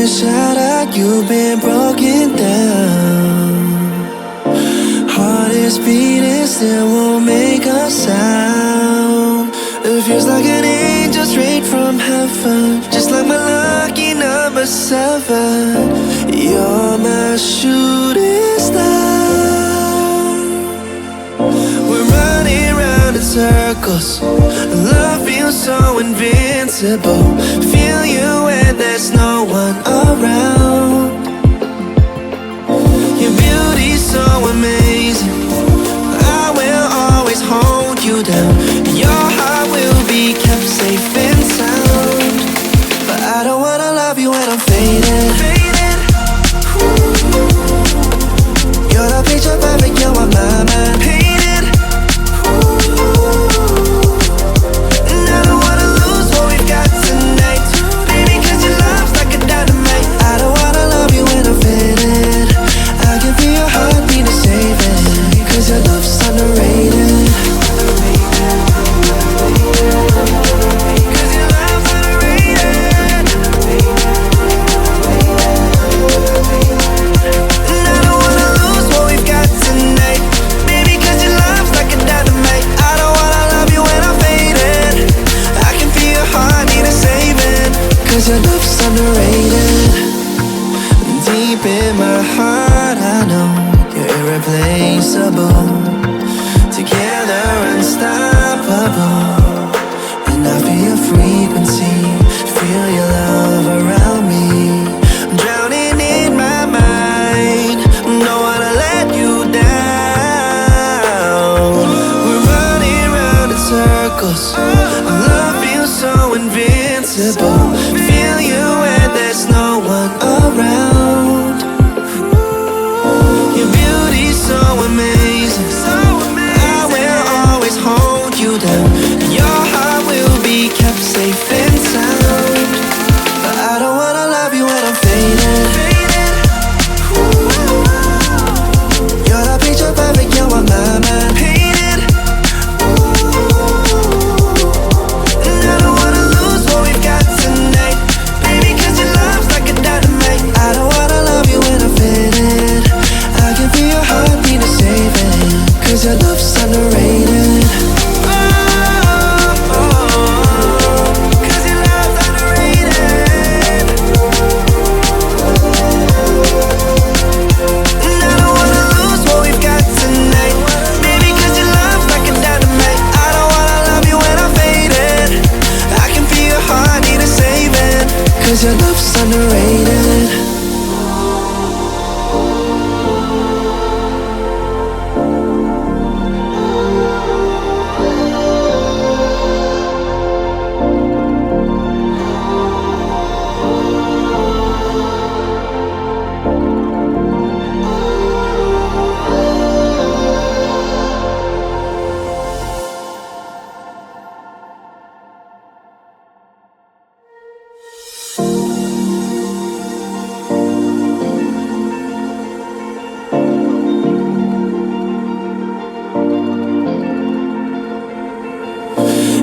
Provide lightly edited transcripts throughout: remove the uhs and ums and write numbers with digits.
shattered, you've been broken down. Heart is beating, still won't make a sound. It feels like an angel straight from heaven, just like my lucky number 7. You're my shooting star. We're running round in circles, love feels so invincible. Feel you when there's no one around. Your beauty's so amazing, I will always hold you down. Your heart will be kept safe and sound. But I don't wanna love you when I'm faded. You're the picture perfect, you're on my mind. Painted. And I don't wanna lose what we've got tonight, baby, cause your love's like a dynamite. I don't wanna love you when I'm faded. I can feel your heartbeat to save it, cause your love's underrated. Cause your love's underrated. And I don't wanna lose what we've got tonight, baby, cause your love's like a dynamite. I don't wanna love you when I'm faded. I can feel your heartbeat to save it, cause your love's underrated. Deep in my heart, I know you're irreplaceable. Together, unstoppable. And I feel your frequency, feel your love around me. I'm drowning in my mind, don't wanna let you down. We're running round in circles, our love feels so invincible. Feel you when there's no one around. Your beauty's so amazing, I will always hold you down. Your heart will be kept safe and sound. But I don't wanna love you when I'm faded. You're the picture perfect, you're on my mind. Painted. And I don't wanna lose what we've got tonight, baby, cause your love's like a dynamite. I don't wanna love you when I'm faded. I can feel your heartbeat to save it, cause your love's underrated. Cause your love's underrated. And I don't wanna lose what we've got tonight, baby, cause your love's like a dynamite. I don't wanna love you when I'm faded. I can feel your heartbeat to save it, cause your love's underrated.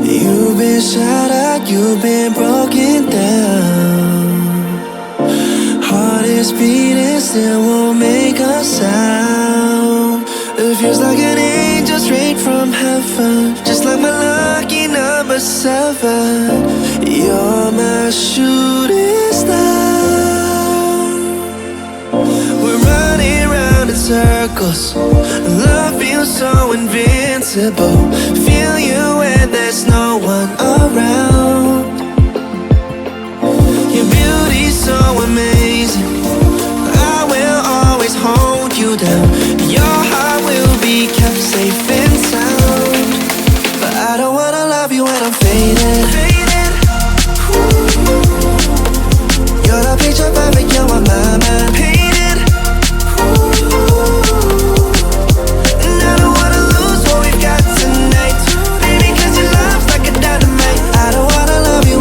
You've been shattered, you've been broken down. Heart is beating, still won't make a sound. It feels like an angel straight from heaven, just like my lucky number 7. You're my shooting star. We're running round in circles, love feels so invincible. Feel you when there's no one around. Your beauty's so amazing, I will always hold you down. Your heart will be kept safe and sound. But I don't wanna love you when I'm faded. You're the picture perfect, you're on my mind. Painted. And I don't wanna lose what we've got tonight, baby, cause your love's like a dynamite. I don't wanna love you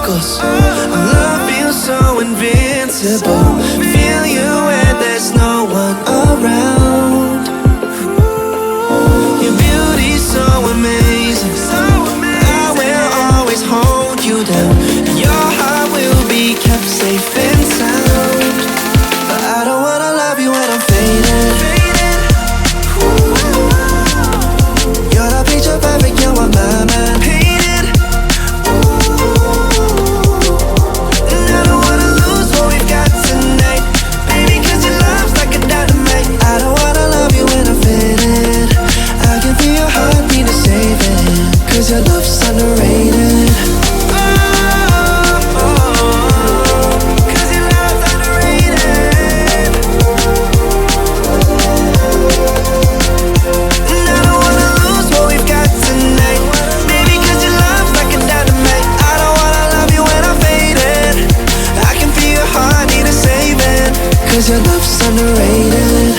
circles. Our love feels so invincible. Feel you when there's no one around. Your beauty's so amazing. I will always hold you down. Your heart will be kept safe and sound. But I don't wanna love you when I'm faded. You're the picture perfect, you're on my mind. Painted. And I don't wanna lose what we've got tonight, baby, cause your love's like a dynamite. I don't wanna love you when I'm faded. I can feel your heartbeat to save it, cause your love's underrated. Cause your love's underrated.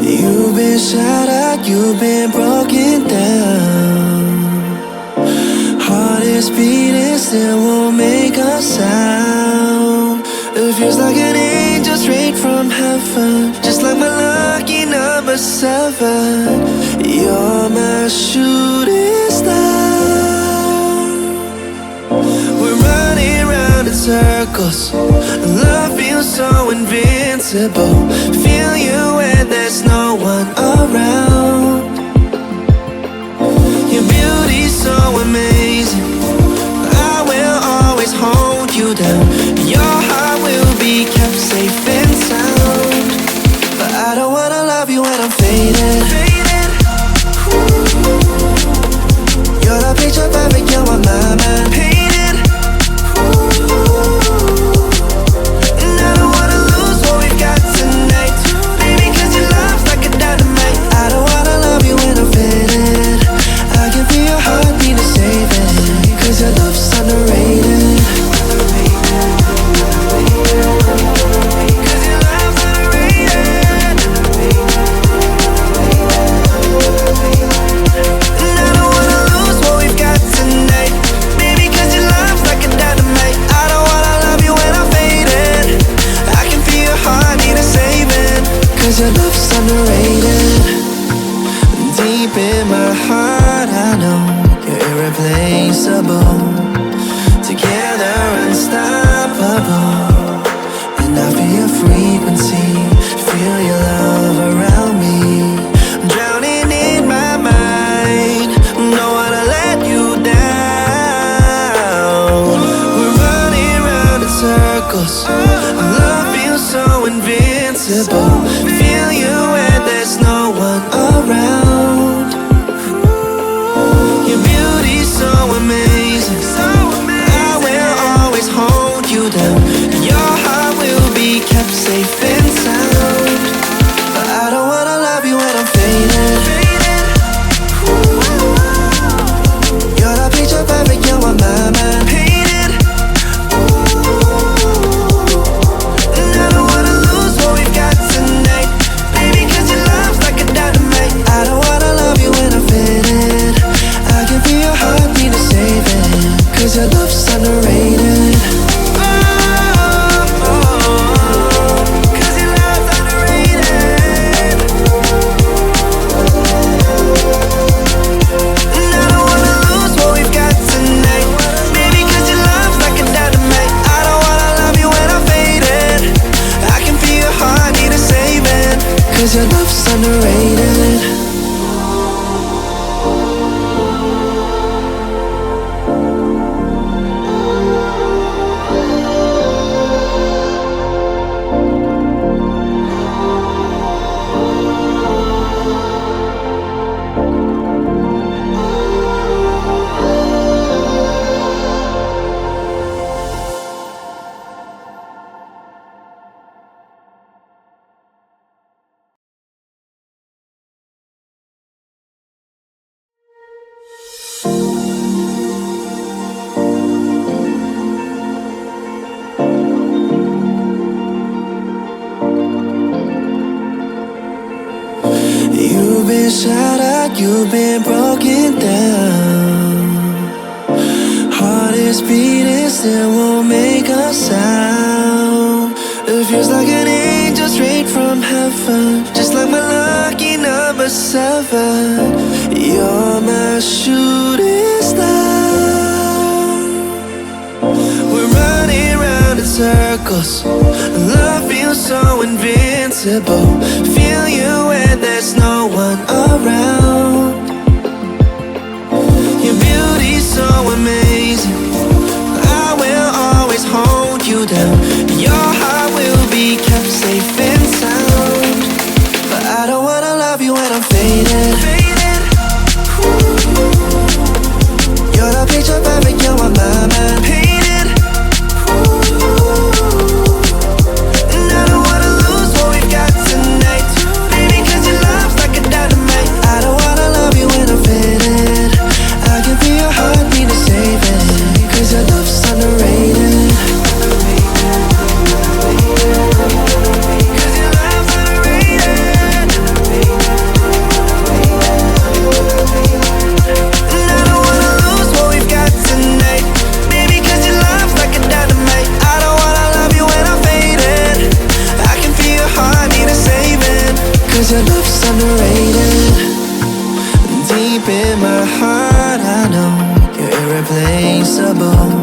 You've been shot at, you've been broken down. Heart is beating, still won't make a sound. It feels like an angel straight from heaven, just like my lucky number 7. You're my shooting star. We're running round in circles. Love feels so invincible. Feel you when there's no one around. Your beauty's so amazing. I will always hold you down. Your heart will be kept safe and sound. But I don't wanna love you when I'm faded. You're the picture perfect, you're on my mind. Painted. And I don't wanna lose what we've got tonight, baby, cause your love's like a dynamite. I don't wanna love you when I'm faded. I can feel your heartbeat to save it, cause your love's underrated. Cause your love's underrated. And I don't wanna lose what we've got tonight, baby, cause your love's like a dynamite. I don't wanna love you when I'm faded. I can feel your heartbeat to save it, cause your love's underrated. Deep in my heart I know you're irreplaceable. Together unstoppable. And I feel your frequency, feel your love around me. I'm drowning in my mind, don't wanna let you down. We're running round in circles. Our love feels so invincible. Feel you when there's no one around. Your beauty's so amazing. I will always hold you down. Your heart will be kept safe and sound. But I don't wanna love you when I'm faded. You're the picture perfect, you're on my mind. Painted. And I don't wanna lose what we've got tonight, baby, cause your love's like a dynamite. I don't wanna love you when I'm faded. I can feel your heartbeat to save it, cause your love's underrated. Cause your love's underrated. And I don't wanna lose what we've got tonight, baby, cause your love's like a dynamite. I don't wanna love you when I'm faded. I can feel your heartbeat to save it, cause your love's underrated. you've been broken down. Heart is beating, still won't make a sound. It feels like an angel straight from heaven, just like my lucky number 7. You're my shooting star. We're running round in circles. Love feels so invincible. Feel you when there's no one around. Your beauty's so amazing. I will always hold you down. Your heart will be kept safe and sound. But I don't wanna love you when I'm faded. You're the picture perfect, you're on my mind. Painted. And I don't wanna lose what we've got tonight. Baby, 'cause your love's like a dynamite. I don't wanna love you when I'm faded. I can feel your heart need to save it, 'cause your love's underrated. 'Cause your love's underrated. And I don't wanna lose what we've got tonight. Baby, 'cause your love's like a dynamite. I don't wanna love you when I'm faded. I can feel your heart need a saving, 'cause your love's underrated. Deep in my heart I know you're irreplaceable.